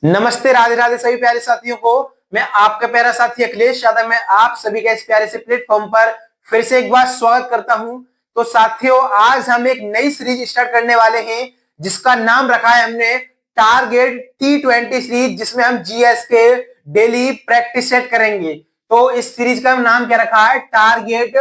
नमस्ते, राधे राधे सभी प्यारे साथियों को। मैं आपका प्यारा साथी अखिलेश यादव, मैं आप सभी का इस प्यारे से प्लेटफॉर्म पर फिर से एक बार स्वागत करता हूं। तो साथियों, आज हम एक नई सीरीज स्टार्ट करने वाले हैं जिसका नाम रखा है हमने टारगेट T20 सीरीज, जिसमें हम जीएस के डेली प्रैक्टिस सेट करेंगे। तो इस सीरीज का नाम क्या रखा है? Target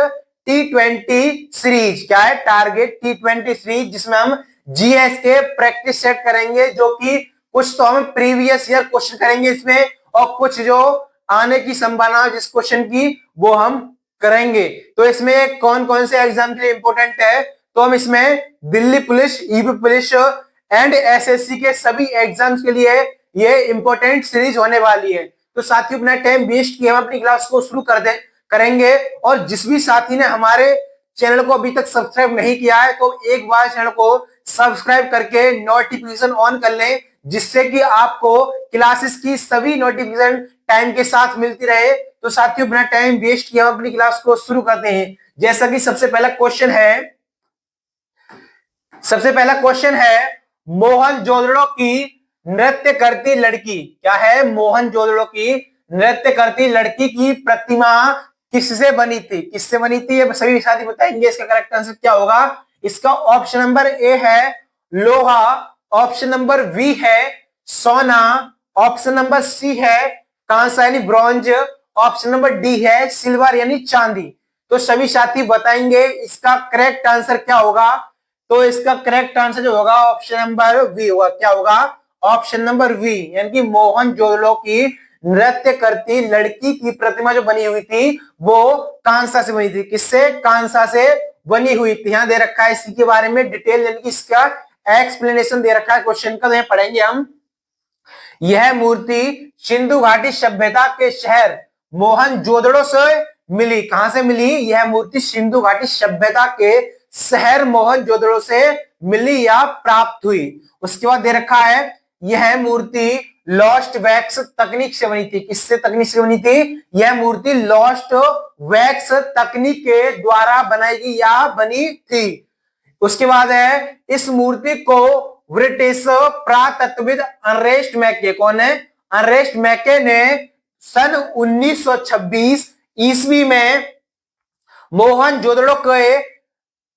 T20 series. क्या है? टारगेट T20 सीरीज, जिसमें हम जीएस के प्रैक्टिस सेट करेंगे, जो कि कुछ तो हम प्रीवियस ईयर क्वेश्चन करेंगे इसमें, और कुछ जो आने की संभावना जिस क्वेश्चन की वो हम करेंगे। तो इसमें कौन कौन से एग्जाम के लिए इंपॉर्टेंट है? तो हम इसमें Delhi police, UP police and SSC के सभी एग्जाम्स के लिए ये इंपॉर्टेंट सीरीज होने वाली है। तो साथियों, अपना टाइम वेस्ट किए हम अपनी क्लास को शुरू करेंगे। और जिस भी साथी ने हमारे चैनल को अभी तक सब्सक्राइब नहीं किया है, तो एक बार चैनल को सब्सक्राइब करके नोटिफिकेशन ऑन कर लें, जिससे कि आपको क्लासेस की सभी नोटिफिकेशन टाइम के साथ मिलती रहे। तो साथियों, बिना टाइम वेस्ट किए हम अपनी क्लास को शुरू करते हैं। जैसा कि सबसे पहला क्वेश्चन है मोहनजोदड़ो की नृत्य करती लड़की। क्या है? मोहनजोदड़ो की नृत्य करती लड़की की प्रतिमा किससे बनी थी? किससे बनी थी ये सभी साथी बताएंगे। इसका करेक्ट आंसर क्या होगा? इसका ऑप्शन नंबर ए है लोहा, ऑप्शन नंबर बी है सोना, ऑप्शन नंबर सी है कांसा यानी ब्रॉन्ज, ऑप्शन नंबर डी है सिल्वर यानी चांदी। तो सभी साथी बताएंगे इसका करेक्ट आंसर क्या होगा। तो इसका करेक्ट आंसर जो होगा ऑप्शन नंबर वी होगा। क्या होगा? ऑप्शन नंबर वी, यानी कि मोहनजोदड़ो की नृत्य करती लड़की की प्रतिमा जो बनी हुई थी वो कांसा से बनी थी। किससे? कांसा से बनी हुई थी। यहां दे रखा है इसी के बारे में डिटेल, यानी कि इसका एक्सप्लेनेशन दे रखा है क्वेश्चन का, तो पढ़ेंगे हम। यह मूर्ति सिंधु घाटी सभ्यता के शहर मोहनजोदड़ो से मिली। कहां से मिली? यह मूर्ति सिंधु घाटी सभ्यता के शहर मोहनजोदड़ो से मिली या प्राप्त हुई। उसके बाद दे रखा है यह मूर्ति लॉस्ट वैक्स तकनीक से बनी थी। किससे तकनीक से बनी थी? यह मूर्ति लॉस्ट वैक्स तकनीक के द्वारा बनाई गई या बनी थी। उसके बाद है इस मूर्ति को ब्रिटिश पुरातत्वविद अर्नेस्ट मैके, कौन है? अर्नेस्ट मैके ने सन 1926 ईस्वी में मोहनजोदड़ो के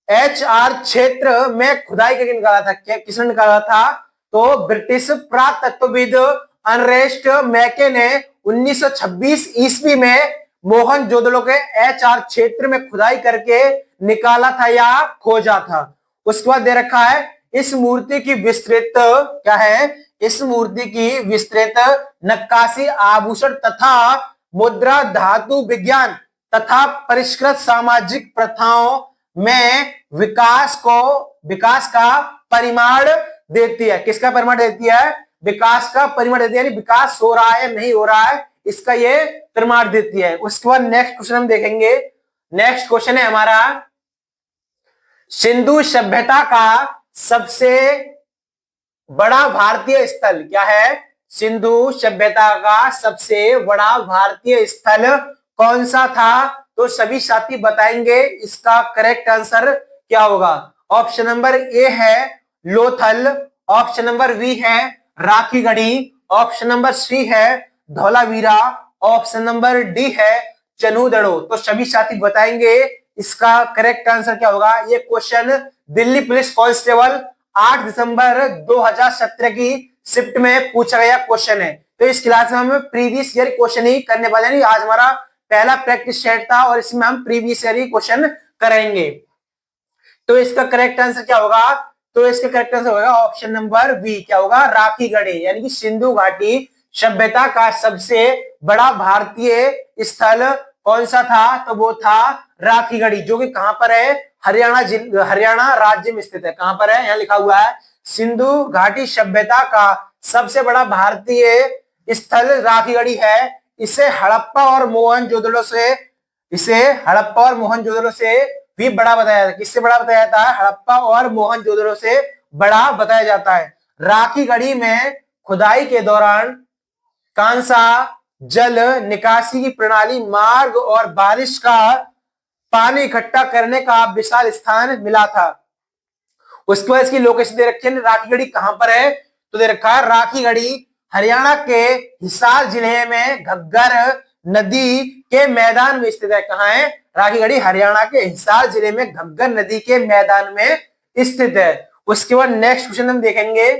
HR क्षेत्र में खुदाई करके निकाला था। क्या किसने निकाला था? तो ब्रिटिश पुरातत्वविद अर्नेस्ट मैके ने 1926 ईस्वी में मोहनजोदड़ो के HR क्षेत्र में खुदाई करके निकाला था या खोजा था। उसके बाद दे रखा है इस मूर्ति की विस्तृत, क्या है? इस मूर्ति की विस्तृत नक्काशी, आभूषण तथा मुद्रा, धातु विज्ञान तथा परिष्कृत सामाजिक प्रथाओं में विकास का परिमाण देती है। किसका परिमाण देती है? विकास का परिमाण देती है, यानी विकास हो रहा है नहीं हो रहा है, इसका ये परिमाण देती है। उसके बाद नेक्स्ट क्वेश्चन हम देखेंगे। नेक्स्ट क्वेश्चन है हमारा सिंधु सभ्यता का सबसे बड़ा भारतीय स्थल। क्या है? सिंधु सभ्यता का सबसे बड़ा भारतीय स्थल कौन सा था? तो सभी साथी बताएंगे इसका करेक्ट आंसर क्या होगा। ऑप्शन नंबर ए है लोथल, ऑप्शन नंबर बी है राखीगढ़ी, ऑप्शन नंबर सी है धौलावीरा, ऑप्शन नंबर डी है चनूदड़ो। तो सभी साथी बताएंगे इसका करेक्ट आंसर क्या होगा। ये क्वेश्चन दिल्ली पुलिस कांस्टेबल 8 दिसंबर 2017 की शिफ्ट में पूछा गया क्वेश्चन है। तो इस क्लास में हम प्रीवियस ईयर क्वेश्चन ही करने वाले हैं। आज हमारा पहला प्रैक्टिस सेट था और इसमें हम प्रीवियस ईयर ही क्वेश्चन करेंगे। तो इसका करेक्ट आंसर क्या होगा? तो इसका करेक्ट आंसर होगा ऑप्शन नंबर बी। क्या होगा? राखीगढ़ी, यानी कि सिंधु घाटी सभ्यता का सबसे बड़ा भारतीय स्थल कौन सा था? तो वो था राखीगढ़ी, जो कि कहां पर है? हरियाणा राज्य में स्थित है। कहां पर है? यहां लिखा हुआ है सिंधु घाटी सभ्यता का सबसे बड़ा भारतीय स्थल राखीगढ़ी है। इसे हड़प्पा और मोहनजोदड़ो से भी बड़ा बताया जाता है। किससे बड़ा बताया जाता है? हड़प्पा और मोहनजोदड़ो से बड़ा बताया जाता है। राखीगढ़ी में खुदाई के दौरान कांसा जल निकासी की प्रणाली, मार्ग और बारिश का पानी इकट्ठा करने का विशाल स्थान मिला था। उसके बाद इसकी लोकेशन दे रखी है। राखीगढ़ी कहां पर है? तो दे रखा है राखीगढ़ी हरियाणा के हिसार जिले में घग्गर नदी के मैदान में स्थित है। कहाँ है? राखीगढ़ी हरियाणा के हिसार जिले में घग्गर नदी के मैदान में स्थित है। उसके बाद नेक्स्ट क्वेश्चन हम देखेंगे।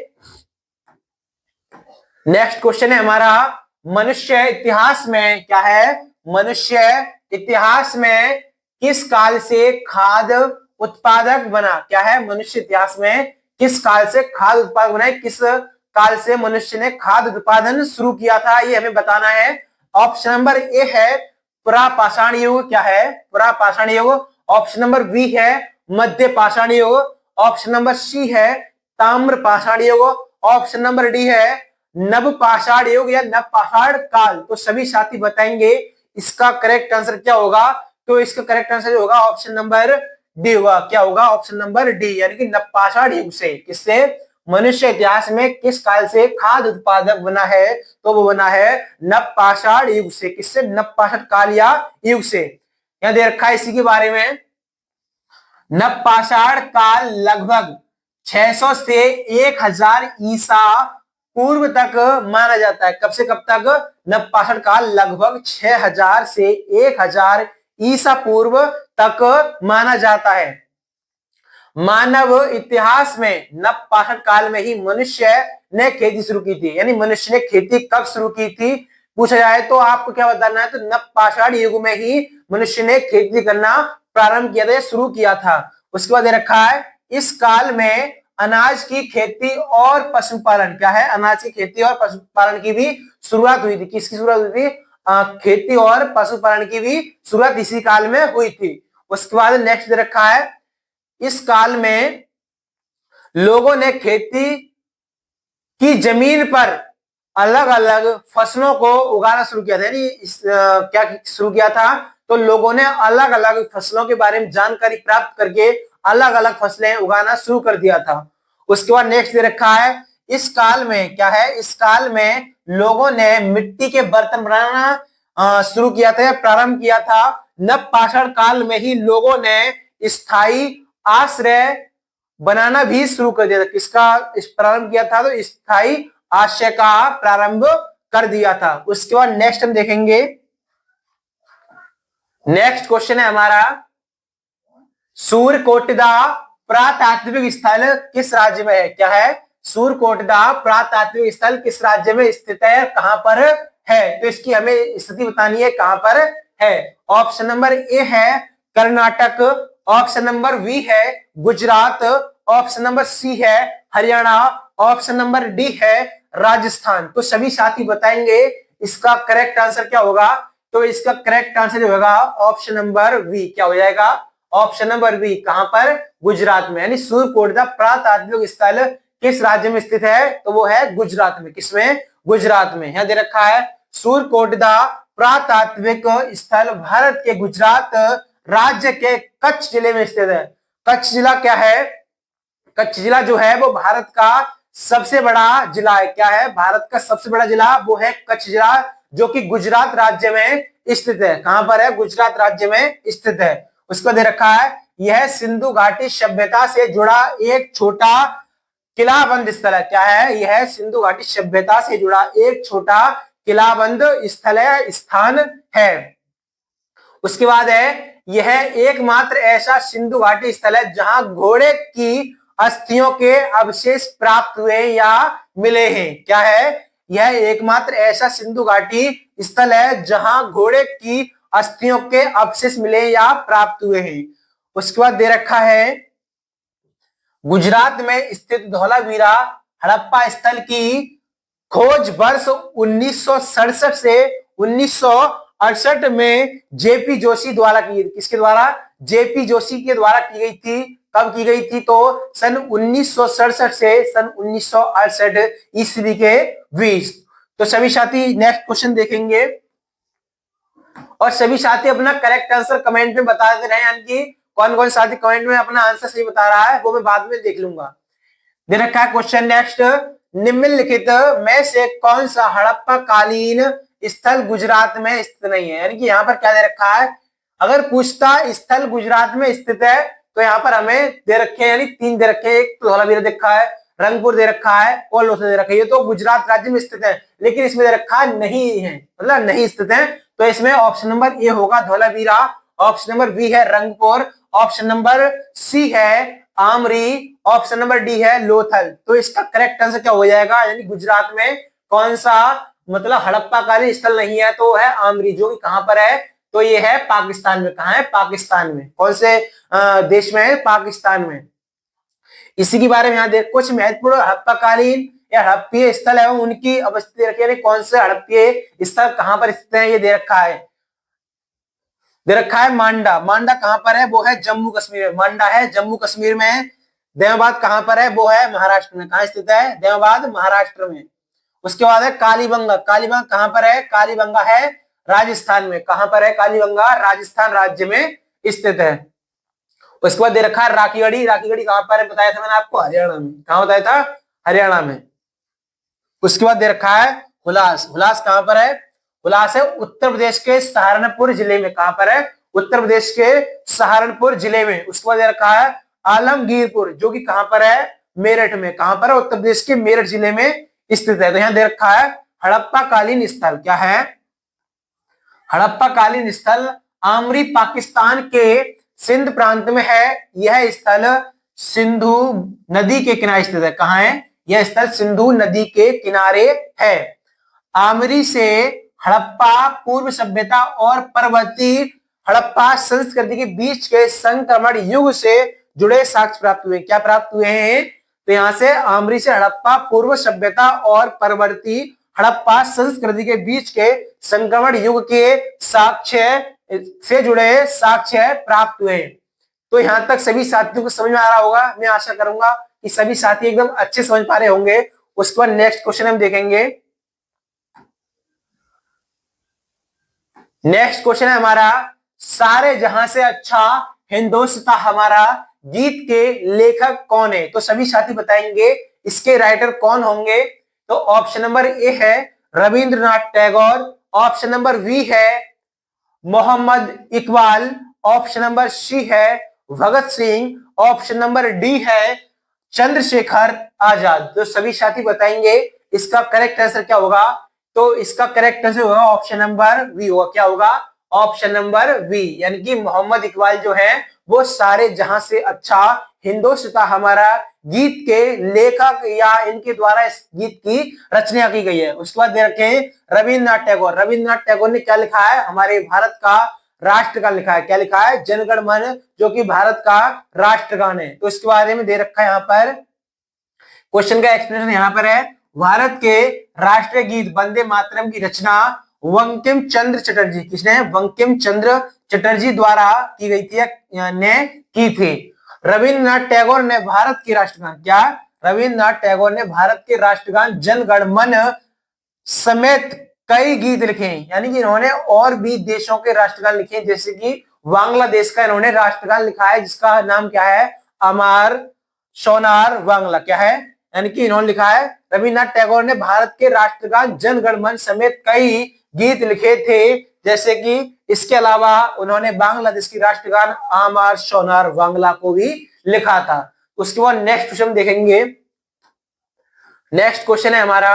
नेक्स्ट क्वेश्चन है हमारा, मनुष्य इतिहास में क्या है? मनुष्य इतिहास में किस काल से खाद्य उत्पादक बना? क्या है? मनुष्य इतिहास में किस काल से खाद्य उत्पादक बना? किस काल से मनुष्य ने खाद्य उत्पादन शुरू किया था, ये हमें बताना है। ऑप्शन नंबर ए है पुरापाषाण युग। क्या है? पुरापाषाण युग। ऑप्शन नंबर बी है मध्य पाषाण युग। ऑप्शन नंबर सी है ताम्र पाषाण युग। ऑप्शन नंबर डी है नवपाषाण युग या नवपाषाण काल। तो सभी साथी बताएंगे इसका करेक्ट आंसर क्या होगा। तो इसका करेक्ट आंसर होगा ऑप्शन नंबर डी होगा। क्या होगा? ऑप्शन नंबर डी, यानी कि नवपाषाण युग से। किससे? मनुष्य इतिहास में किस काल से खाद्य उत्पादक बना है? तो वो बना है नवपाषाण युग से। किससे? नवपाषाण काल या युग से। यहां दे रखा है इसी के बारे में। नवपाषाण काल लगभग 600 से 1000 ईसा पूर्व तक माना जाता है। कब से कब तक? नवपाषाण काल लगभग 6000 से 1000 ईसा पूर्व तक माना जाता है। मानव इतिहास में नवपाषाण काल में ही मनुष्य ने खेती शुरू की थी। यानी मनुष्य ने खेती कब शुरू की थी पूछा जाए तो आपको क्या बताना है? तो नवपाषाण युग में ही मनुष्य ने खेती करना प्रारंभ किया था, शुरू किया था। उसके बाद रखा है इस काल में अनाज की खेती और पशुपालन। क्या है? अनाज की खेती और पशुपालन की भी शुरुआत हुई थी। किसकी शुरुआत हुई थी? खेती और पशुपालन की भी शुरुआत इसी काल में हुई थी। उसके बाद नेक्स्ट दे रखा है इस काल में लोगों ने खेती की जमीन पर अलग अलग फसलों को उगाना शुरू किया था। यानी क्या शुरू किया था? तो लोगों ने अलग अलग फसलों के बारे में जानकारी प्राप्त करके अलग अलग फसलें उगाना शुरू कर दिया था। उसके बाद नेक्स्ट दे रखा है इस काल में क्या है? इस काल में लोगों ने मिट्टी के बर्तन बनाना शुरू किया था, प्रारंभ किया था। नवपाषाण काल में ही लोगों ने स्थायी आश्रय बनाना भी शुरू कर दिया था। किसका प्रारंभ किया था? तो स्थायी आश्रय का प्रारंभ कर दिया था। उसके बाद नेक्स्ट हम देखेंगे। नेक्स्ट क्वेश्चन है हमारा, सूर्यकोटिदा पुरातात्विक स्थल किस राज्य में है? क्या है? सूर्यकोटिदा पुरातात्विक स्थल किस राज्य में स्थित है? कहां पर है? तो इसकी हमें स्थिति बतानी है, कहां पर है। ऑप्शन नंबर ए है कर्नाटक। ऑप्शन नंबर बी है गुजरात। ऑप्शन नंबर सी है हरियाणा। ऑप्शन नंबर डी है राजस्थान। तो सभी साथी बताएंगे इसका करेक्ट आंसर क्या होगा। तो इसका करेक्ट आंसर होगा ऑप्शन नंबर बी। क्या हो जाएगा? Option number B. कहां पर? गुजरात में। यानी सूर्यकोटिदा पुरातात्विक स्थल किस राज्य में स्थित है? तो वो है गुजरात में। किसमें? गुजरात में। यहां दे रखा है सूर्यकोटिदा पुरातात्विक स्थल भारत के गुजरात राज्य के कच्छ जिले में स्थित है। कच्छ जिला क्या है? कच्छ जिला जो है वो भारत का सबसे बड़ा जिला है। क्या है? भारत का सबसे बड़ा जिला वो है कच्छ जिला, जो कि गुजरात राज्य में स्थित है। कहां पर है? गुजरात राज्य में स्थित है। उसको दे रखा है यह सिंधु घाटी सभ्यता से जुड़ा एक छोटा किलाबंद स्थल है। क्या है? यह सिंधु घाटी सभ्यता से जुड़ा एक छोटा किलाबंद स्थल है, स्थान है। उसके बाद है यह एकमात्र ऐसा सिंधु घाटी स्थल है जहां घोड़े की अस्थियों के अवशेष प्राप्त हुए या मिले हैं। क्या है? यह एकमात्र ऐसा सिंधु घाटी स्थल है जहां घोड़े की अस्थियों के अवशेष मिले या प्राप्त हुए हैं। उसके बाद दे रखा है गुजरात में स्थित धौलावीरा हड़प्पा स्थल की खोज वर्ष 1967 से 1968 में जेपी जोशी द्वारा की। किसके द्वारा? जेपी जोशी के द्वारा की गई थी। कब की गई थी? तो सन 1967 से सन 1968 ईस्वी के बीच। तो सभी साथी नेक्स्ट क्वेश्चन देखेंगे और सभी साथी अपना करेक्ट आंसर कमेंट में बता दे रहे हैं। यानी कि कौन कौन साथी कमेंट में अपना आंसर सही बता रहा है वो मैं बाद में देख लूंगा। दे रखा है क्वेश्चन नेक्स्ट, निम्नलिखित में से कौन सा हड़प्पा कालीन स्थल गुजरात में स्थित नहीं है। यानी कि यहाँ पर क्या दे रखा है, अगर पूछता स्थल गुजरात में स्थित है तो यहाँ पर हमें दे रखे हैं, यानी 3 दे रखे हैं। एक तो धौलावीरा देखा है, रंगपुर दे रखा है और लोथल दे रखा है। ये तो गुजरात राज्य में स्थित है, लेकिन इसमें दे रखा नहीं है, मतलब नहीं स्थित है। तो इसमें ऑप्शन नंबर ए होगा धौलावीरा, ऑप्शन नंबर बी है रंगपुर, ऑप्शन नंबर सी है आमरी, ऑप्शन नंबर डी है लोथल। तो इसका करेक्ट आंसर क्या हो जाएगा, यानी गुजरात में कौन सा मतलब हड़प्पा कालीन स्थल नहीं है, तो है आमरी, जो कि कहां पर है, तो ये है पाकिस्तान में। कहां है, पाकिस्तान में। कौन से देश में है, पाकिस्तान में। इसी के बारे में यहाँ देख, कुछ महत्वपूर्ण हड़प्पाकालीन या हड़प्पीय स्थल है उनकी अवस्थिति रखी है, कौन से हड़प्पीय स्थल कहां पर स्थित है, ये दे रखा है। दे रखा है मांडा। मांडा कहां पर है, वो है जम्मू कश्मीर में। मांडा है जम्मू कश्मीर में। देवाबाद कहां पर है, वो है महाराष्ट्र में। कहां स्थित है, देवाबाद महाराष्ट्र में। उसके बाद है कालीबंगा। कालीबंगा कहां पर है, कालीबंगा है राजस्थान में। कहां पर है, कालीबंगा राजस्थान राज्य में स्थित है। उसके बाद दे रखा है राखीगढ़ी। राखीगढ़ी कहां पर है, बताया था मैंने आपको, हरियाणा में। कहां बताया था, हरियाणा में। उसके बाद दे रखा है हुलास। हुलास कहां पर है, हुलास है उत्तर प्रदेश के सहारनपुर जिले में। कहां पर है, उत्तर प्रदेश के सहारनपुर जिले में। उसके बाद दे रखा है आलमगीरपुर, जो कि कहां पर है, मेरठ में। कहां पर है, उत्तर प्रदेश के मेरठ जिले में स्थित है। तो यहां दे रखा है हड़प्पा कालीन स्थल। क्या है, हड़प्पा कालीन स्थल आमरी पाकिस्तान के सिंध प्रांत में है। यह स्थल सिंधु नदी के किनारे स्थित है। कहां है, यह स्थल सिंधु नदी के किनारे है। आमरी से हड़प्पा पूर्व सभ्यता और परवर्ती हड़प्पा संस्कृति के बीच के संक्रमण युग से जुड़े साक्ष्य प्राप्त हुए। क्या प्राप्त हुए हैं, तो यहां से आमरी से हड़प्पा पूर्व सभ्यता और परवर्ती हड़प्पा संस्कृति के बीच के संक्रमण युग के साक्ष्य से जुड़े साक्ष्य प्राप्त हुए। तो यहां तक सभी साथियों को समझ में आ रहा होगा। मैं आशा करूंगा कि सभी साथी एकदम अच्छे समझ पा रहे होंगे। उसके बाद नेक्स्ट क्वेश्चन हम देखेंगे। नेक्स्ट क्वेश्चन है हमारा, सारे जहां से अच्छा हिंदोस्तां हमारा गीत के लेखक कौन है। तो सभी साथी बताएंगे इसके राइटर कौन होंगे। तो ऑप्शन नंबर ए है Rabindranath Tagore, option number B है Mohammad Iqbal, option number C है Bhagat Singh, option number D है चंद्रशेखर आजाद। तो सभी साथी बताएंगे इसका करेक्ट आंसर क्या होगा। तो इसका करेक्ट आंसर होगा ऑप्शन नंबर बी होगा। क्या होगा, ऑप्शन नंबर बी, यानी कि मोहम्मद इकबाल जो है वो सारे जहां से अच्छा हिंदोस्तां हमारा गीत के लेखक या इनके द्वारा इस गीत की रचना की गई है। उसके बाद दे रखे रविंद्रनाथ टैगोर। रविंद्रनाथ टैगोर ने क्या लिखा है, हमारे भारत का राष्ट्रगान लिखा है। क्या लिखा है, जनगण मन, जो कि भारत का राष्ट्रगान है। तो इसके बारे में दे रखा है यहाँ पर, क्वेश्चन का एक्सप्लेनेशन यहाँ पर है। भारत के राष्ट्रीय गीत वंदे मातरम की रचना बंकिम चंद्र चटर्जी, किसने, बंकिम चंद्र चटर्जी द्वारा की गई थी, ने की थी। रविंद्रनाथ टैगोर ने भारत के राष्ट्रगान, क्या, रविंद्रनाथ टैगोर ने भारत के राष्ट्रगान जन गण मन समेत कई गीत लिखे हैं। यानी कि इन्होंने और भी देशों के राष्ट्रगान लिखे हैं, जैसे कि बांग्लादेश का इन्होंने राष्ट्रगान लिखा है जिसका नाम क्या है, अमार सोनार बांग्ला। क्या है, यानी कि इन्होंने लिखा है रविंद्रनाथ टैगोर ने भारत के राष्ट्रगान जन गण मन समेत कई गीत लिखे थे, जैसे कि इसके अलावा उन्होंने बांग्लादेश की राष्ट्रगान आमार सोनार बांग्ला को भी लिखा था। उसके बाद नेक्स्ट क्वेश्चन देखेंगे। नेक्स्ट क्वेश्चन है हमारा,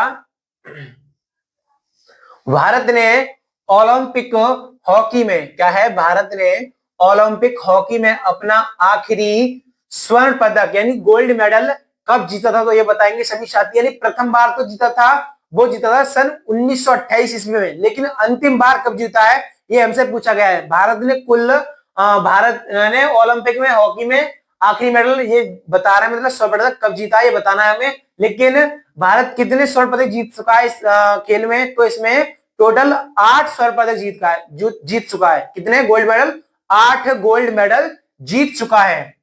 भारत ने ओलंपिक हॉकी में, क्या है, भारत ने ओलंपिक हॉकी में अपना आखिरी स्वर्ण पदक यानी गोल्ड मेडल कब जीता था। तो ये बताएंगे सभी साथी। यानी प्रथम बार तो जीता था, वो जीता था सन 1928 ईस्वी में, लेकिन अंतिम बार कब जीता है ये हमसे पूछा गया है। भारत ने भारत ने ओलंपिक में हॉकी में आखिरी मेडल ये बता रहे हैं, मतलब स्वर्ण पदक कब जीता है ये बताना है हमें। लेकिन भारत कितने स्वर्ण पदक जीत चुका है इस खेल में, तो इसमें टोटल 8 स्वर्ण पदक जीत चुका है। कितने गोल्ड मेडल, 8 गोल्ड मेडल जीत चुका है।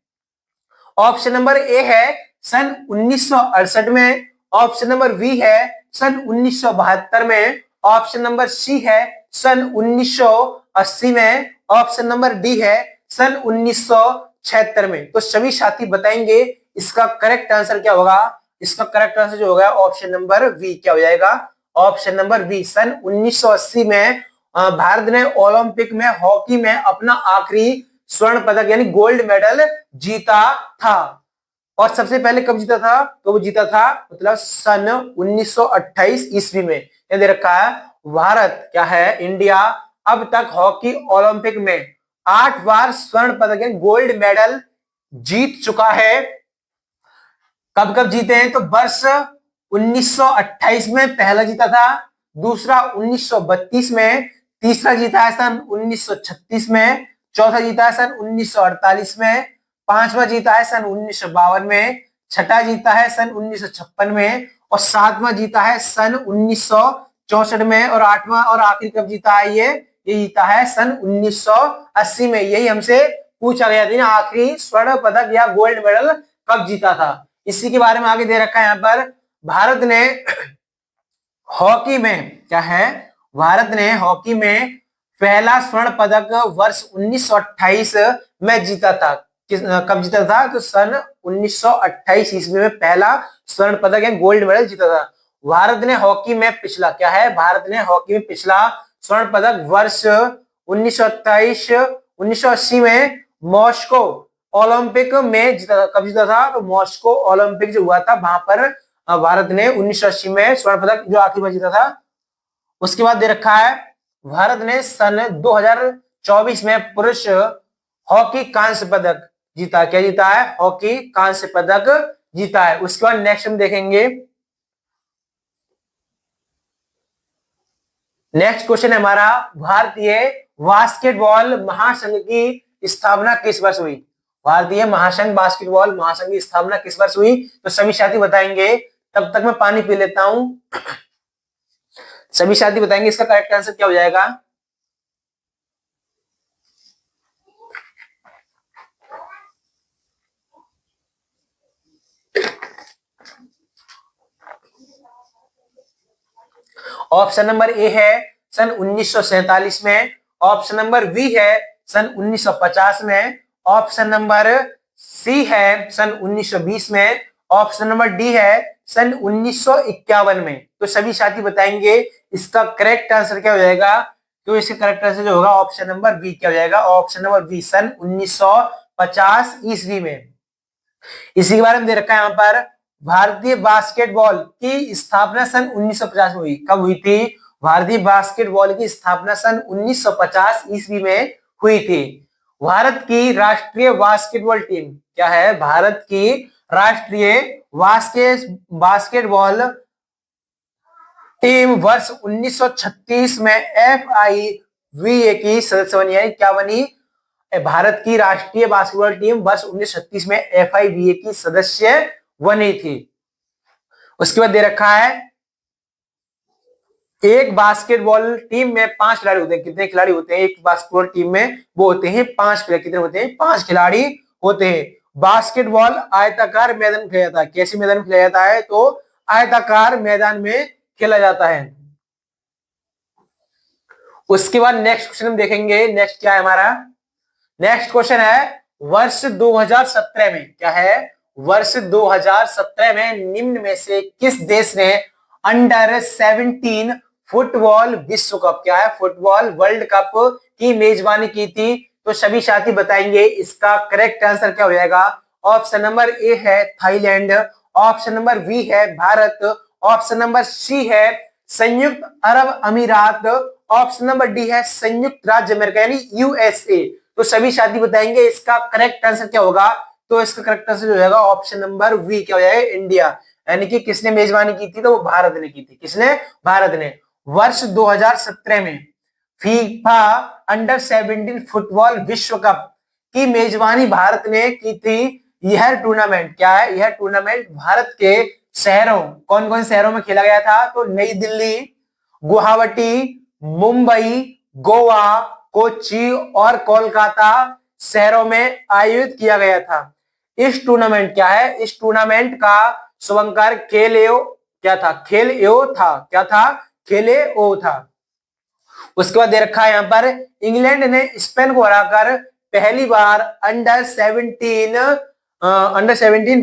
ऑप्शन नंबर ए है सन 1968 में, ऑप्शन नंबर बी है सन 1972 में, ऑप्शन नंबर सी है सन 1980 में, ऑप्शन नंबर डी है सन 1976 में। तो सभी साथी बताएंगे इसका करेक्ट आंसर क्या होगा। इसका करेक्ट आंसर जो होगा ऑप्शन नंबर बी, क्या हो जाएगा, ऑप्शन नंबर बी। सन 1980 में भारत ने ओलंपिक में हॉकी में अपना आखिरी स्वर्ण पदक यानी गोल्ड मेडल जीता था। और सबसे पहले कब जीता था? तो वो जीता था मतलब सन 1928 ईस्वी में। ये दे रखा है भारत क्या है, इंडिया अब तक हॉकी ओलंपिक में 8 बार स्वर्ण पदक गोल्ड मेडल जीत चुका है। कब कब जीते हैं? तो वर्ष 1928 में पहला जीता था, दूसरा 1932 में, तीसरा जीता है सन 1936 में, चौथा जीता है सन 1948 में, पांचवा जीता है सन 1952 में, छठा जीता है सन 1956 में और सातवां जीता है सन 1964 में और आठवां और आखिरी कब जीता है? ये जीता है सन 1980 में। यही हमसे पूछा गया था ना, आखिरी स्वर्ण पदक या गोल्ड मेडल कब जीता था। इसी के बारे में आगे दे रखा है यहाँ पर, भारत ने हॉकी में क्या है, भारत ने हॉकी में पहला स्वर्ण पदक वर्ष 1928 में जीता था। कब जीता था? तो सन 1928 ईस्वी में पहला स्वर्ण पदक या गोल्ड मेडल जीता था। भारत ने हॉकी में पिछला क्या है, भारत ने हॉकी में पिछला स्वर्ण पदक वर्ष 1928 1980 में मॉस्को ओलंपिक में जीता था। कब जीता था? तो मॉस्को ओलंपिक जो हुआ था वहां पर भारत ने 1980 में स्वर्ण पदक जो आखिरी बार जीता था। उसके बाद दे रखा है, भारत ने सन 2024 में पुरुष हॉकी कांस्य पदक जीता। क्या जीता है? हॉकी कांस्य पदक जीता है। उसके बाद नेक्स्ट हम देखेंगे, नेक्स्ट क्वेश्चन है हमारा, भारतीय बास्केटबॉल महासंघ की स्थापना किस वर्ष हुई? भारतीय महासंघ बास्केटबॉल महासंघ की स्थापना किस वर्ष हुई? तो सभी साथी बताएंगे। तब तक मैं पानी पी लेता हूं। सभी साथी बताएंगे इसका करेक्ट आंसर क्या हो जाएगा। ऑप्शन नंबर ए है सन 1947 में, ऑप्शन नंबर बी है सन 1950 में, ऑप्शन नंबर सी है सन 1920 में, ऑप्शन नंबर डी है सन 1951 में। तो सभी साथी बताएंगे इसका करेक्ट आंसर क्या हो जाएगा। तो इसका करेक्ट आंसर जो होगा ऑप्शन नंबर बी क्या हो जाएगा, ऑप्शन नंबर बी सन 1950 ईस्वी में। इसी के बारे में दे रखा है यहाँ पर, भारतीय बास्केटबॉल की स्थापना सन 1950 में हुई। कब हुई थी? भारतीय बास्केटबॉल की स्थापना सन 1950 ईस्वी में हुई थी। भारत की राष्ट्रीय बास्केटबॉल टीम क्या है, भारत की राष्ट्रीय बास्केटबॉल टीम वर्ष 1936 में FIVA की सदस्य बनी है। क्या बनी? भारत की राष्ट्रीय बास्केटबॉल टीम वर्ष 1936 में FIVA की सदस्य बनी थी। उसके बाद दे रखा है, एक बास्केटबॉल टीम में 5 खिलाड़ी होते हैं। कितने खिलाड़ी होते हैं एक बास्केटबॉल टीम में? वो होते हैं 5 खिलाड़ी। कितने होते हैं? 5 खिलाड़ी होते हैं। बास्केटबॉल आयताकार मैदान में खेला जाता है। कैसे मैदान में खेला जाता है? तो आयताकार मैदान में खेला जाता है। उसके बाद नेक्स्ट क्वेश्चन हम देखेंगे, नेक्स्ट क्या है हमारा, नेक्स्ट क्वेश्चन है, वर्ष 2017 में क्या है, वर्ष 2017 में निम्न में से किस देश ने अंडर 17 फुटबॉल विश्व कप क्या है, फुटबॉल वर्ल्ड कप की मेजबानी की थी? तो सभी साथी बताएंगे इसका करेक्ट आंसर क्या हो जाएगा। ऑप्शन नंबर ए है थाईलैंड, ऑप्शन नंबर बी है भारत, ऑप्शन नंबर सी है संयुक्त अरब अमीरात, ऑप्शन नंबर डी है संयुक्त राज्य अमेरिका यानी USA। तो सभी साथी बताएंगे इसका करेक्ट आंसर क्या होगा। तो इसका करेक्ट आंसर जो होगा ऑप्शन नंबर वी क्या हो जाएगा, इंडिया। यानी कि किसने मेजबानी की थी? तो वो भारत ने की थी। किसने? भारत ने। वर्ष 2017 में फीफा अंडर 17 फुटबॉल विश्व कप की मेजबानी भारत ने की थी। यह टूर्नामेंट क्या है, यह टूर्नामेंट भारत के शहरों, कौन कौन शहरों में खेला गया था? तो नई दिल्ली, गुवाहाटी, मुंबई, गोवा, कोच्चि और कोलकाता शहरों में आयोजित किया गया था। इस टूर्नामेंट क्या है, इस टूर्नामेंट का शुभंकर खेलेओ क्या था, खेलेओ था। क्या था? खेलेओ था। उसके बाद दे रखा है यहाँ पर, इंग्लैंड ने स्पेन को हराकर पहली बार अंडर 17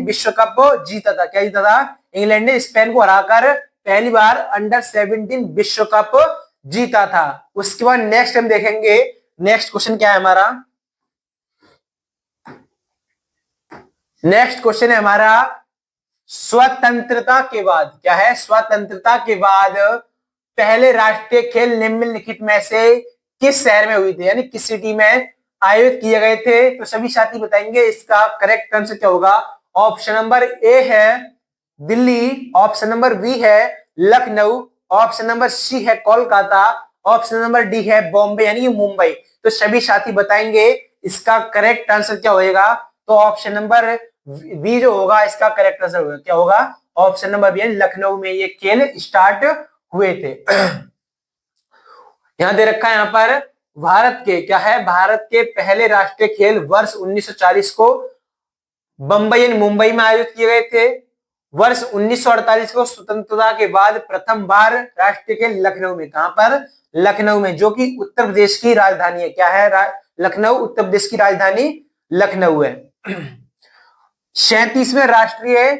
विश्व कप जीता था। क्या जीता था? इंग्लैंड ने स्पेन को हराकर पहली बार अंडर 17 विश्व कप जीता था। उसके बाद नेक्स्ट हम देखेंगे, नेक्स्ट क्वेश्चन क्या है हमारा, नेक्स्ट क्वेश्चन है हमारा, स्वतंत्रता के बाद, क्या है, स्वतंत्रता के बाद पहले राष्ट्रीय खेल निम्नलिखित में से किस शहर में हुई थी, यानी किस सिटी में आयोजित किए गए थे? तो सभी साथी बताएंगे इसका करेक्ट आंसर क्या होगा। ऑप्शन नंबर ए है दिल्ली, ऑप्शन नंबर बी है लखनऊ, ऑप्शन नंबर सी है कोलकाता, ऑप्शन नंबर डी है बॉम्बे यानी मुंबई। तो सभी साथी बताएंगे इसका करेक्ट आंसर क्या होगा। तो ऑप्शन नंबर बी जो होगा इसका करेक्ट आंसर होगा, क्या होगा, ऑप्शन नंबर बी, लखनऊ में ये खेल स्टार्ट हुए थे। यहां दे रखा है यहां पर भारत के, क्या है, भारत के पहले राष्ट्रीय खेल वर्ष 1940 को बंबई और मुंबई में आयोजित किए गए थे। वर्ष 1948 को स्वतंत्रता के बाद प्रथम बार राष्ट्रीय खेल लखनऊ में, कहां पर, लखनऊ में, जो कि उत्तर प्रदेश की राजधानी है, क्या है, लखनऊ उत्तर प्रदेश की राजधानी लखनऊ है। 37वें राष्ट्रीय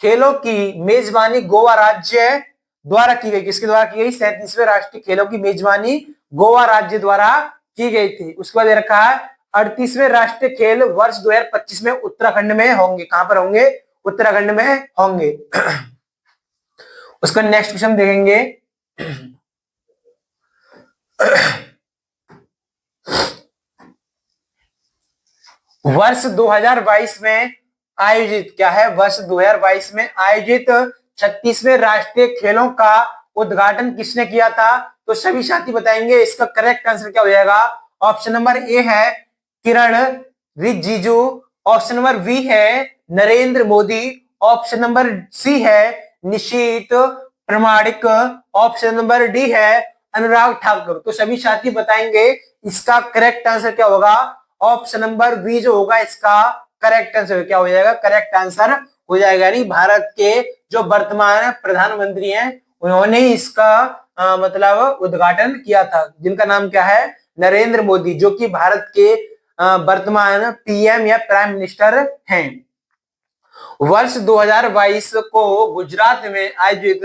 खेलों की मेजबानी गोवा राज्य द्वारा की गई, किसके द्वारा की गई, 37वें राष्ट्रीय खेलों की मेजबानी गोवा राज्य द्वारा की गई थी। उसके बाद रखा है 38वें राष्ट्रीय खेल वर्ष 2025 में उत्तराखंड में होंगे, कहां पर होंगे, उत्तराखंड में होंगे। उसका नेक्स्ट क्वेश्चन देखेंगे, वर्ष 2022 में आयोजित, क्या है, वर्ष 2022 में आयोजित 36वें राष्ट्रीय खेलों का उद्घाटन किसने किया था? तो सभी साथी बताएंगे इसका करेक्ट आंसर क्या हो जाएगा। ऑप्शन नंबर ए है Kiren Rijiju, option number B है Narendra Modi, option number C है निशीत प्रमाणिक, ऑप्शन नंबर डी है अनुराग ठाकुर। तो सभी साथी बताएंगे इसका करेक्ट आंसर क्या होगा। ऑप्शन नंबर बी जो होगा इसका करेक्ट आंसर क्या हो जाएगा, करेक्ट आंसर हो जाएगा, यानी भारत के जो वर्तमान प्रधानमंत्री हैं उन्होंने इसका मतलब उद्घाटन किया था, जिनका नाम क्या है, नरेंद्र मोदी, जो कि भारत के वर्तमान पीएम या प्राइम मिनिस्टर हैं। वर्ष 2022 को गुजरात में आयोजित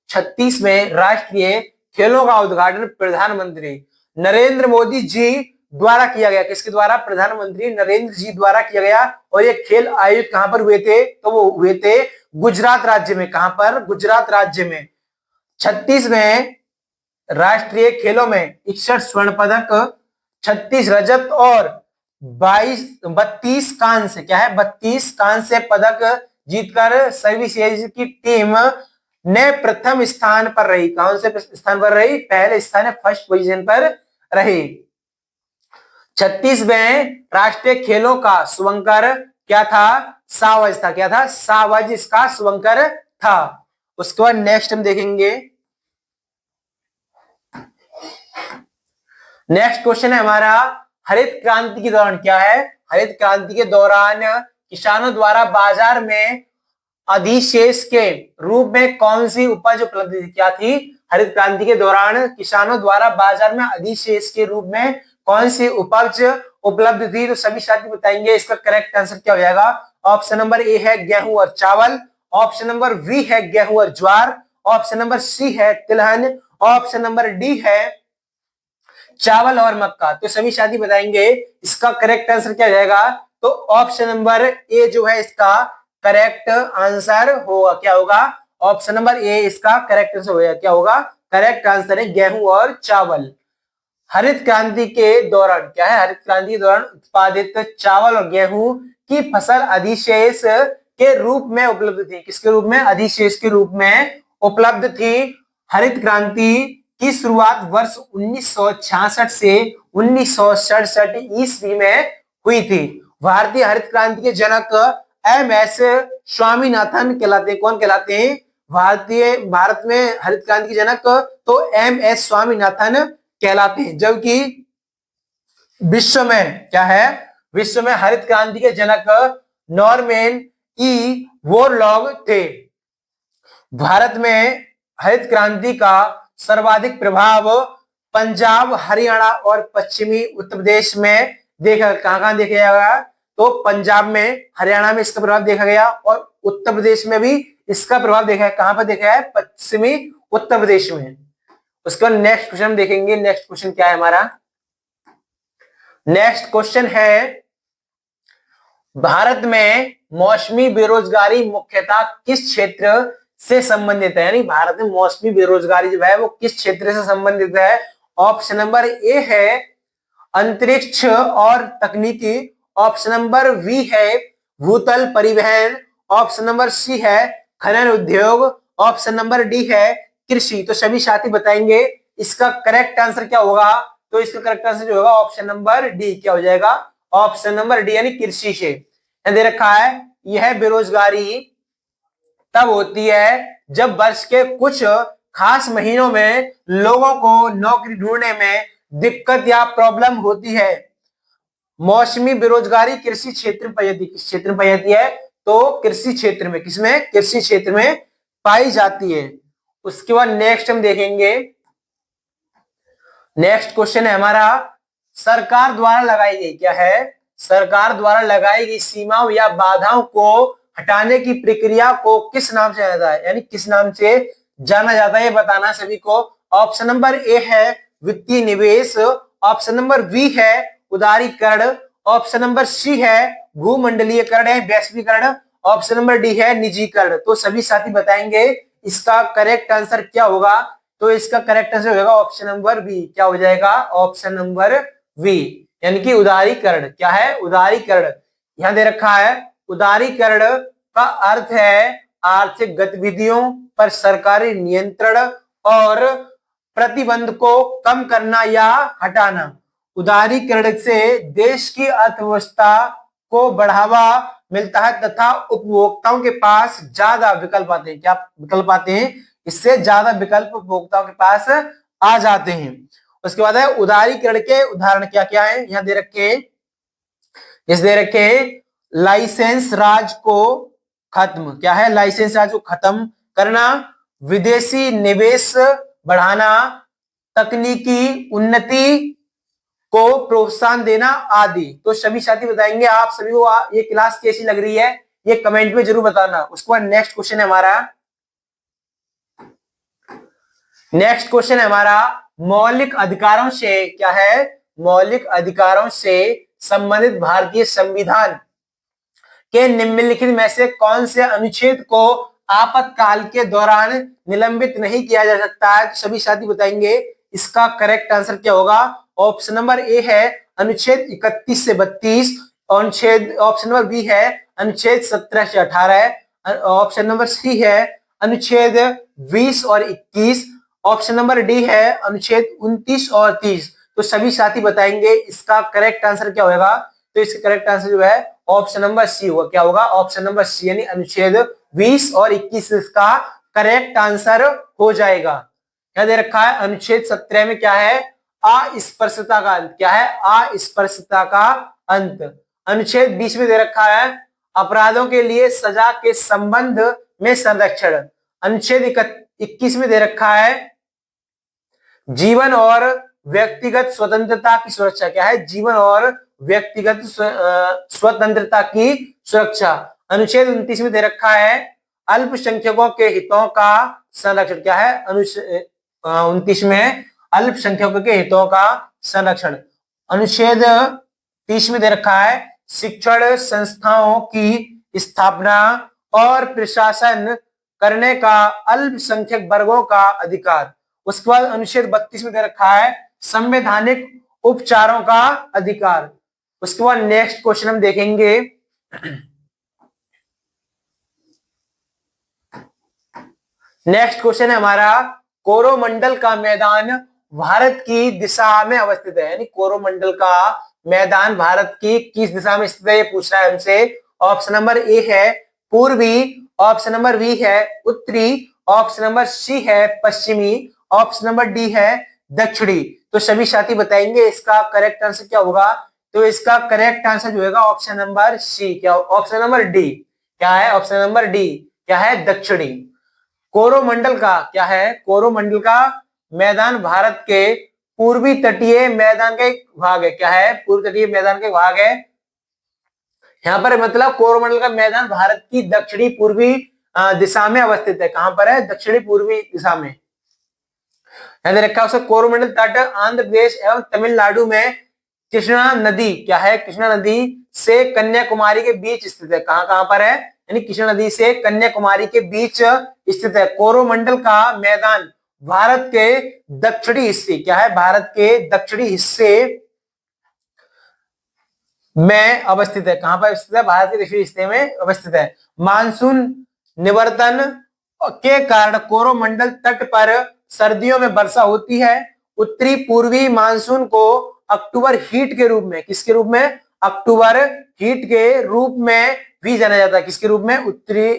36वें राष्ट्रीय खेलों का उद्घाटन प्रधानमंत्री नरेंद्र मोदी जी द्वारा किया गया, किसके द्वारा, प्रधानमंत्री नरेंद्र जी द्वारा किया गया। और ये खेल आयोजित कहां पर हुए थे, तो वो हुए थे गुजरात राज्य में, कहां पर, गुजरात राज्य में। 36वें राष्ट्रीय खेलों में 61 स्वर्ण पदक, 36 रजत और 32 कांस्य, क्या है, 32 कांस्य पदक जीतकर सर्विसेज की टीम ने प्रथम स्थान पर रही, कौन से स्थान पर रही, पहले स्थान है, फर्स्ट पोजीशन पर रही। 36वें राष्ट्रीय खेलों का शुभंकर क्या था, सावज था, क्या था, सावज इसका शुभंकर था। उसके बाद नेक्स्ट हम देखेंगे, नेक्स्ट क्वेश्चन है हमारा, हरित क्रांति के दौरान, क्या है, हरित क्रांति के दौरान किसानों द्वारा बाजार में अधिशेष के रूप में कौन सी उपज उपलब्ध थी, क्या थी, हरित क्रांति के दौरान किसानों द्वारा बाजार में अधिशेष के रूप में कौन सी उपज उपलब्ध थी? तो सभी साथी बताएंगे इसका करेक्ट आंसर क्या हो जाएगा। ऑप्शन नंबर ए है गेहूं और चावल, ऑप्शन नंबर बी है गेहूं और ज्वार, ऑप्शन नंबर सी है तिलहन, ऑप्शन नंबर डी है चावल और मक्का। तो सभी साथी बताएंगे इसका करेक्ट आंसर क्या हो जाएगा। तो ऑप्शन नंबर ए जो है इसका करेक्ट आंसर होगा, क्या होगा, ऑप्शन नंबर ए इसका करेक्ट आंसर होगा, क्या होगा, करेक्ट आंसर है गेहूं और चावल। हरित क्रांति के दौरान, क्या है, हरित क्रांति के दौरान उत्पादित चावल और गेहूं की फसल अधिशेष के रूप में उपलब्ध थी, किसके रूप में, अधिशेष के रूप में उपलब्ध थी। हरित क्रांति की शुरुआत वर्ष 1966 से 1967 ईस्वी में हुई थी। भारतीय हरित क्रांति के जनक एम.एस. स्वामीनाथन कहलाते हैं, कौन कहलाते हैं, भारत में हरित क्रांति के जनक तो एम.एस. स्वामीनाथन कहलाते हैं, जबकि विश्व में, क्या है, विश्व में हरित क्रांति के जनक नॉर्मन ई बोरलॉग थे। भारत में हरित क्रांति का सर्वाधिक प्रभाव पंजाब, हरियाणा और पश्चिमी उत्तर प्रदेश में देखा, कहां देखा जाएगा, तो पंजाब में, हरियाणा में इसका प्रभाव देखा गया और उत्तर प्रदेश में भी इसका प्रभाव देखा है, कहां पर देखा है, पश्चिमी उत्तर प्रदेश में। उसका नेक्स्ट क्वेश्चन देखेंगे, नेक्स्ट क्वेश्चन क्या है हमारा, नेक्स्ट क्वेश्चन है, भारत में मौसमी बेरोजगारी मुख्यतः किस क्षेत्र से संबंधित है? यानी भारत में मौसमी बेरोजगारी जो है वो किस क्षेत्र से संबंधित है? ऑप्शन नंबर ए है अंतरिक्ष और तकनीकी, ऑप्शन नंबर बी है भूतल परिवहन, ऑप्शन नंबर सी है खनन उद्योग, ऑप्शन नंबर डी है कृषि। तो सभी साथी बताएंगे इसका करेक्ट आंसर क्या होगा? तो इसका करेक्ट आंसर जो होगा ऑप्शन नंबर डी क्या हो जाएगा? ऑप्शन नंबर डी यानी कृषि से। दे रखा है यह बेरोजगारी तब होती है जब वर्ष के कुछ खास महीनों में लोगों को नौकरी ढूंढने में दिक्कत या प्रॉब्लम होती है। मौसमी बेरोजगारी कृषि क्षेत्र में पाई जाती है। किस क्षेत्र में पाई जाती है? तो कृषि क्षेत्र में। किसमें? कृषि क्षेत्र में पाई जाती है। उसके बाद नेक्स्ट हम देखेंगे, नेक्स्ट क्वेश्चन है हमारा सरकार द्वारा लगाई गई, क्या है? सरकार द्वारा लगाई गई सीमाओं या बाधाओं को हटाने की प्रक्रिया को किस नाम से जाना जाता है? यानी किस नाम से जाना जाता है ये बताना सभी को। ऑप्शन नंबर ए है वित्तीय निवेश, ऑप्शन नंबर बी है उदारीकरण, ऑप्शन नंबर सी है भूमंडलीयकरण है वैश्वीकरण, ऑप्शन नंबर डी है निजीकरण। तो सभी साथी बताएंगे इसका करेक्ट आंसर क्या होगा? तो इसका करेक्ट आंसर होगा ऑप्शन नंबर बी। क्या हो जाएगा? ऑप्शन नंबर बी यानी कि उदारीकरण। क्या है? उदारीकरण। यहां दे रखा है उदारीकरण का अर्थ है आर्थिक गतिविधियों पर सरकारी नियंत्रण और प्रतिबंध को कम करना या हटाना। उदारीकरण से देश की अर्थव्यवस्था को बढ़ावा मिलता है तथा उपभोक्ताओं के पास ज्यादा विकल्प आते हैं। क्या विकल्प आते हैं? इससे ज्यादा विकल्प उपभोक्ताओं के पास आ जाते हैं। उसके बाद है उदारीकरण के उदाहरण क्या क्या है? यहाँ दे रखे, इस दे रखे लाइसेंस राज को खत्म। क्या है? लाइसेंस राज को खत्म करना, विदेशी निवेश बढ़ाना, तकनीकी उन्नति को प्रोत्साहन देना आदि। तो सभी साथी बताएंगे आप सभी को ये क्लास कैसी लग रही है ये कमेंट में जरूर बताना। उसके बाद नेक्स्ट क्वेश्चन है हमारा, नेक्स्ट क्वेश्चन है हमारा मौलिक अधिकारों से, क्या है? मौलिक अधिकारों से संबंधित भारतीय संविधान के निम्नलिखित में से कौन से अनुच्छेद को आपातकाल के दौरान निलंबित नहीं किया जा सकता है? तो सभी साथी बताएंगे इसका करेक्ट आंसर क्या होगा? ऑप्शन नंबर ए है अनुच्छेद 31 से 32, अनुच्छेद ऑप्शन नंबर बी है अनुच्छेद 17 से 18, ऑप्शन नंबर सी है अनुच्छेद 20 और 21, ऑप्शन नंबर डी है अनुच्छेद 29 और 30। तो सभी साथी बताएंगे इसका करेक्ट आंसर क्या होगा? तो इसका करेक्ट आंसर जो है ऑप्शन नंबर सी होगा। क्या होगा? ऑप्शन नंबर सी यानी अनुच्छेद 20 और 21 इसका करेक्ट आंसर हो जाएगा। क्या दे रखा है? अनुच्छेद 17 में क्या है? अस्पृश्यता का अंत। क्या है? अस्पृश्यता का अंत। अनुच्छेद 20 में दे रखा है अपराधों के लिए सजा के संबंध में संरक्षण। अनुच्छेद 21 में दे रखा है जीवन और व्यक्तिगत स्वतंत्रता की सुरक्षा। क्या है? जीवन और व्यक्तिगत स्वतंत्रता की सुरक्षा। अनुच्छेद 29 में दे रखा है अल्पसंख्यकों के हितों का संरक्षण। क्या है? अनुच्छेद 29 में अल्पसंख्यकों के हितों का संरक्षण। अनुच्छेद 30 में दे रखा है शिक्षण संस्थाओं की स्थापना और प्रशासन करने का अल्पसंख्यक वर्गों का अधिकार। उसके बाद अनुच्छेद 32 में दे रखा है संवैधानिक उपचारों का अधिकार। उसके बाद नेक्स्ट क्वेश्चन हम देखेंगे, नेक्स्ट क्वेश्चन है हमारा कोरोमंडल का मैदान भारत की दिशा में अवस्थित है। यानी कोरोमंडल का मैदान भारत की किस दिशा में स्थित है ये पूछ रहा है हमसे। ऑप्शन नंबर ए है पूर्वी, ऑप्शन नंबर बी है उत्तरी, ऑप्शन नंबर सी है पश्चिमी, ऑप्शन नंबर डी है दक्षिणी। तो सभी साथी बताएंगे इसका करेक्ट आंसर क्या होगा? तो इसका करेक्ट आंसर जो होगा ऑप्शन नंबर सी। क्या? Option number D. क्या है? ऑप्शन नंबर डी क्या है? दक्षिणी। कोरोमंडल का क्या है? कोरोमंडल का मैदान भारत के पूर्वी तटीय मैदान का एक भाग है। क्या है? पूर्व तटीय मैदान का भाग है। यहाँ पर मतलब कोरोमंडल का मैदान भारत की दक्षिणी पूर्वी दिशा में अवस्थित है। कहां पर है? दक्षिणी पूर्वी दिशा में। रखा है कोरोमंडल तट आंध्र प्रदेश एवं तमिलनाडु में कृष्णा नदी क्या है? कृष्णा नदी से कन्याकुमारी के बीच स्थित है। कहां कहां पर है? यानी कृष्णा नदी से कन्याकुमारी के बीच स्थित है। कोरोमंडल का मैदान भारत के दक्षिणी हिस्से क्या है? भारत के दक्षिणी हिस्से में अवस्थित है। कहां पर स्थित है? भारत के दक्षिणी हिस्से में अवस्थित है। मानसून निवर्तन के कारण कोरोमंडल तट पर सर्दियों में वर्षा होती है। उत्तरी पूर्वी मानसून को अक्टूबर हीट के रूप में, किसके रूप में? अक्टूबर हीट के रूप में भी जाना जाता है। किसके रूप में? उत्तरी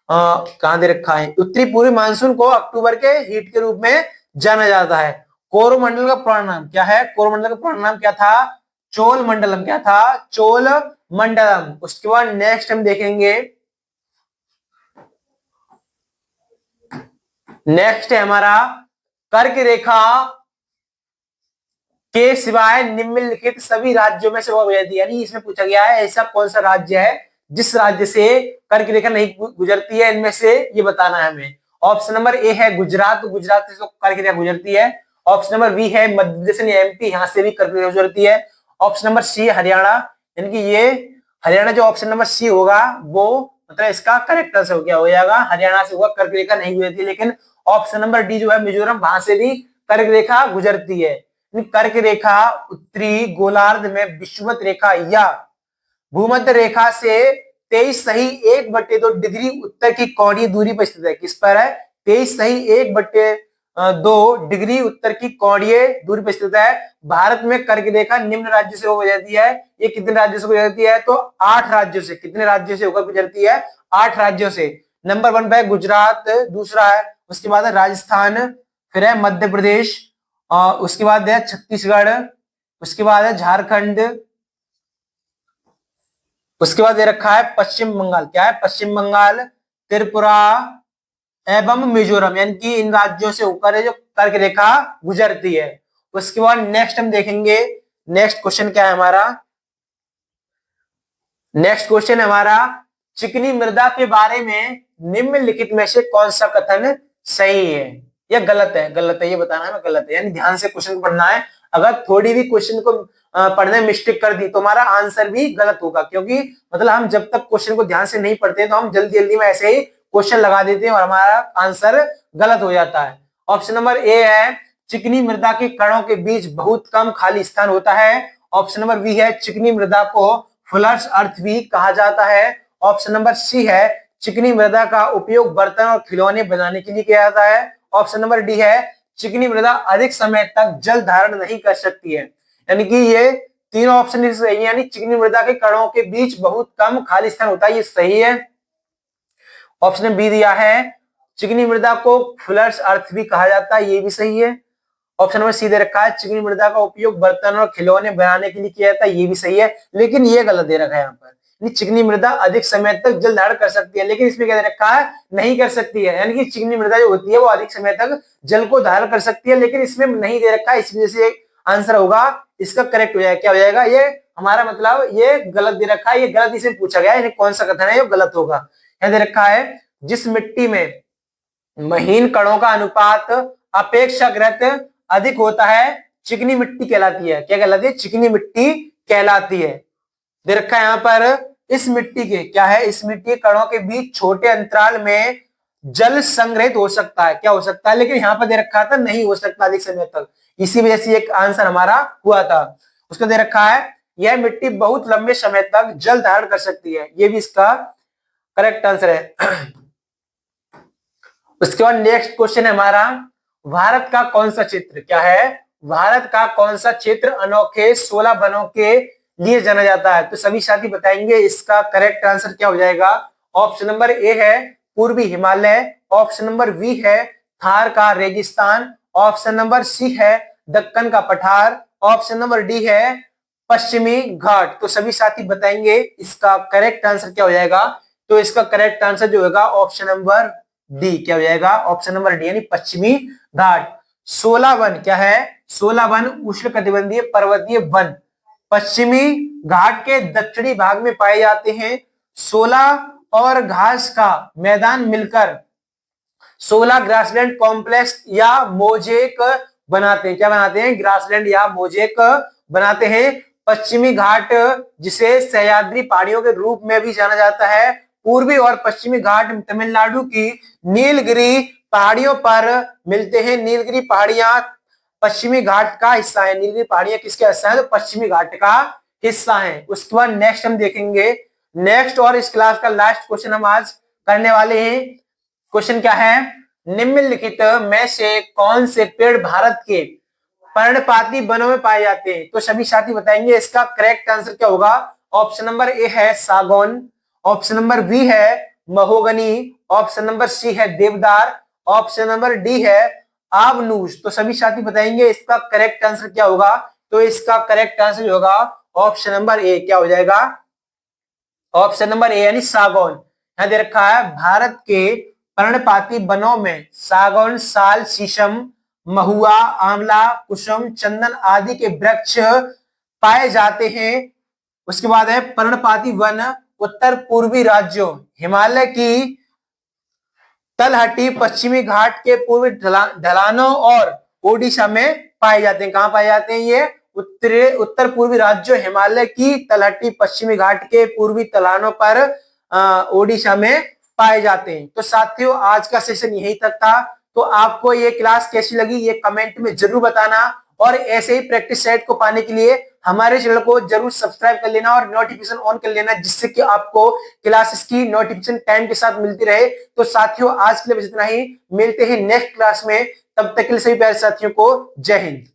कहां दे रखा है? उत्तरी पूर्वी मानसून को अक्टूबर के हीट के रूप में जाना जाता है। कोरोमंडल का पुराना नाम क्या है? कोरोमंडल का पुराना नाम क्या था? चोल मंडलम। क्या था? चोल मंडलम। उसके बाद नेक्स्ट हम देखेंगे, नेक्स्ट है हमारा कर्क रेखा के सिवाय निम्नलिखित सभी राज्यों में से वह यदि, यानी इसमें पूछा गया है ऐसा कौन सा राज्य है जिस राज्य से कर्क रेखा नहीं गुजरती है, इनमें से ये बताना है हमें। ऑप्शन नंबर ए है गुजरात, तो गुजरात से तो कर्क रेखा गुजरती है। ऑप्शन नंबर बी है मध्य प्रदेश यानी एमपी, यहां से भी कर्क रेखा गुजरती है। ऑप्शन नंबर सी हरियाणा, यानी कि ये हरियाणा जो ऑप्शन नंबर सी होगा वो मतलब इसका करेक्ट आंसर हो जाएगा, हरियाणा से होगा, कर्क रेखा नहीं गुजरती। लेकिन ऑप्शन नंबर डी जो है मिजोरम, वहां से भी कर्क रेखा गुजरती है। कर्क रेखा उत्तरी गोलार्ध में विषुवत रेखा या भूमध्य रेखा से 23 सही 1/2 डिग्री उत्तर की कोणीय दूरी पर स्थित है। किस पर है? 23 सही 1/2 डिग्री उत्तर की कोणीय दूरी पर स्थित है। भारत में कर्क रेखा निम्न राज्य से होकर गुजरती है। ये कितने राज्यों से गुजरती है? तो 8 राज्यों से। कितने राज्यों से होकर गुजरती है? 8 राज्यों से। नंबर 1 पे गुजरात, दूसरा है, उसके बाद है राजस्थान, फिर है मध्य प्रदेश, उसके बाद है छत्तीसगढ़, उसके बाद है झारखंड, उसके बाद दे रखा है पश्चिम बंगाल। क्या है? पश्चिम बंगाल, त्रिपुरा एवं मिजोरम, यानी कि इन राज्यों से होकर है जो कर्क रेखा गुजरती है। उसके बाद नेक्स्ट हम देखेंगे, नेक्स्ट क्वेश्चन क्या है हमारा? नेक्स्ट क्वेश्चन है हमारा चिकनी मृदा के बारे में निम्नलिखित में से कौन सा कथन सही है या गलत है? गलत है ये बताना है, गलत है, यानी ध्यान से क्वेश्चन पढ़ना है। अगर थोड़ी भी क्वेश्चन को पढ़ने में मिस्टेक कर दी तो हमारा आंसर भी गलत होगा, क्योंकि मतलब हम जब तक क्वेश्चन को ध्यान से नहीं पढ़ते तो हम जल्दी जल्दी में ऐसे ही क्वेश्चन लगा देते हैं और हमारा आंसर गलत हो जाता है। ऑप्शन नंबर ए है चिकनी मृदा के कणों के बीच बहुत कम खाली स्थान होता है। ऑप्शन नंबर बी है चिकनी मृदा को फुलर्स अर्थ भी कहा जाता है। ऑप्शन नंबर सी है चिकनी मृदा का उपयोग बर्तन और खिलौने बनाने के लिए किया जाता है। ऑप्शन नंबर डी है चिकनी मृदा अधिक समय तक जल धारण नहीं कर सकती है। यानी कि ये तीनों ऑप्शन सही है, यानी चिकनी मृदा के कणों के बीच बहुत कम खाली स्थान होता है, ये सही है। ऑप्शन बी दिया है चिकनी मृदा को फुलर्स अर्थ भी कहा जाता है, ये भी सही है। ऑप्शन नंबर सी दे रखा है चिकनी मृदा का उपयोग बर्तन और खिलौने बनाने के लिए किया जाता है, ये भी सही है। लेकिन ये गलत दे रखा है यहाँ पर, चिकनी मृदा अधिक समय तक जल धारण कर सकती है, लेकिन इसमें क्या दे रखा है? नहीं कर सकती है। यानी कि चिकनी मृदा जो होती है वो अधिक समय तक जल को धारण कर सकती है, लेकिन इसमें नहीं दे रखा है, इस वजह से आंसर होगा इसका करेक्ट हो जाएगा। क्या हो जाएगा? ये हमारा मतलब ये गलत दे रखा है, ये गलत इसे पूछा गया है, कौन सा कथन है ये गलत होगा। यहाँ दे रखा है जिस मिट्टी में महीन कणों का अनुपात अपेक्षाकृत अधिक होता है चिकनी मिट्टी कहलाती है। क्या कहलाती है? चिकनी मिट्टी कहलाती है। दे रखा है यहाँ पर इस मिट्टी के क्या है? इस मिट्टी के कणों के बीच छोटे अंतराल में जल संग्रहित हो सकता है। क्या हो सकता है? लेकिन यहाँ पर दे रखा था नहीं हो सकता अधिक समय तक, इसी वजह से एक आंसर हमारा हुआ था। उसको दे रखा है यह मिट्टी बहुत लंबे समय तक जल धारण कर सकती है, ये भी इसका करेक्ट आंसर है। उसके बाद नेक्स्ट क्वेश्चन है हमारा भारत का कौन सा क्षेत्र क्या है? भारत का कौन सा क्षेत्र अनोखे 16 वनों के लिए जाना जाता है? तो सभी साथी बताएंगे इसका करेक्ट आंसर क्या हो जाएगा। ऑप्शन नंबर ए है पूर्वी हिमालय, ऑप्शन बी बी है थार का रेगिस्तान, ऑप्शन नंबर सी है दक्कन का पठार, ऑप्शन नंबर डी है पश्चिमी घाट। तो सभी साथी बताएंगे इसका करेक्ट आंसर क्या हो जाएगा। तो इसका करेक्ट आंसर जो होगा ऑप्शन नंबर डी क्या हो जाएगा? ऑप्शन नंबर डी यानी पश्चिमी घाट। 16 वन क्या है? 16 वन उष्णकटिबंधीय पर्वतीय वन पश्चिमी घाट के दक्षिणी भाग में पाए जाते हैं। 16 और घास का मैदान मिलकर 16 ग्रासलैंड कॉम्प्लेक्स या मोजेक बनाते हैं। क्या बनाते हैं? ग्रासलैंड या मोजेक बनाते हैं। पश्चिमी घाट, जिसे सह्याद्री पहाड़ियों के रूप में भी जाना जाता है, पूर्वी और पश्चिमी घाट तमिलनाडु की नीलगिरी पहाड़ियों पर मिलते हैं। नीलगिरी पहाड़ियां पश्चिमी घाट का हिस्सा है। नीलगिरी पहाड़ियां किसका हिस्सा है? तो पश्चिमी घाट का हिस्सा है। उसके बाद नेक्स्ट हम देखेंगे, नेक्स्ट और इस क्लास का लास्ट क्वेश्चन हम आज करने वाले हैं। क्वेश्चन क्या है? निम्नलिखित में से कौन से पेड़ भारत के पर्णपाती वनों में पाए जाते हैं? तो सभी साथी बताएंगे इसका करेक्ट आंसर क्या होगा। ऑप्शन नंबर ए है सागौन, ऑप्शन नंबर बी है महोगनी, ऑप्शन नंबर सी है देवदार, ऑप्शन नंबर डी है आबनूस। तो सभी साथी बताएंगे इसका करेक्ट आंसर क्या होगा। तो इसका करेक्ट आंसर होगा ऑप्शन नंबर ए। क्या हो जाएगा? ऑप्शन नंबर ए यानी सागौन। यहां दे रखा है भारत के पर्णपाती वनों में सागौन, साल, शीशम, महुआ, आंवला, कुसुम, चंदन आदि के वृक्ष पाए जाते हैं। उसके बाद है पर्णपाती वन उत्तर पूर्वी राज्यों, हिमालय की तलहटी, पश्चिमी घाट के पूर्वी ढलानों और ओडिशा में पाए जाते हैं। कहां पाए जाते हैं ये? उत्तर पूर्वी राज्यों, हिमालय की तलहटी, पश्चिमी घाट के पूर्वी ढलानों पर ओडिशा में पाए जाते हैं। तो साथियों आज का सेशन यही तक था। तो आपको ये क्लास कैसी लगी ये कमेंट में जरूर बताना, और ऐसे ही प्रैक्टिस सेट को पाने के लिए हमारे चैनल को जरूर सब्सक्राइब कर लेना और नोटिफिकेशन ऑन कर लेना, जिससे कि आपको क्लासेस की नोटिफिकेशन टाइम के साथ मिलती रहे। तो साथियों आज के लिए बस इतना ही, मिलते हैं नेक्स्ट क्लास में। तब तक के लिए सभी प्यारे साथियों को जय हिंद।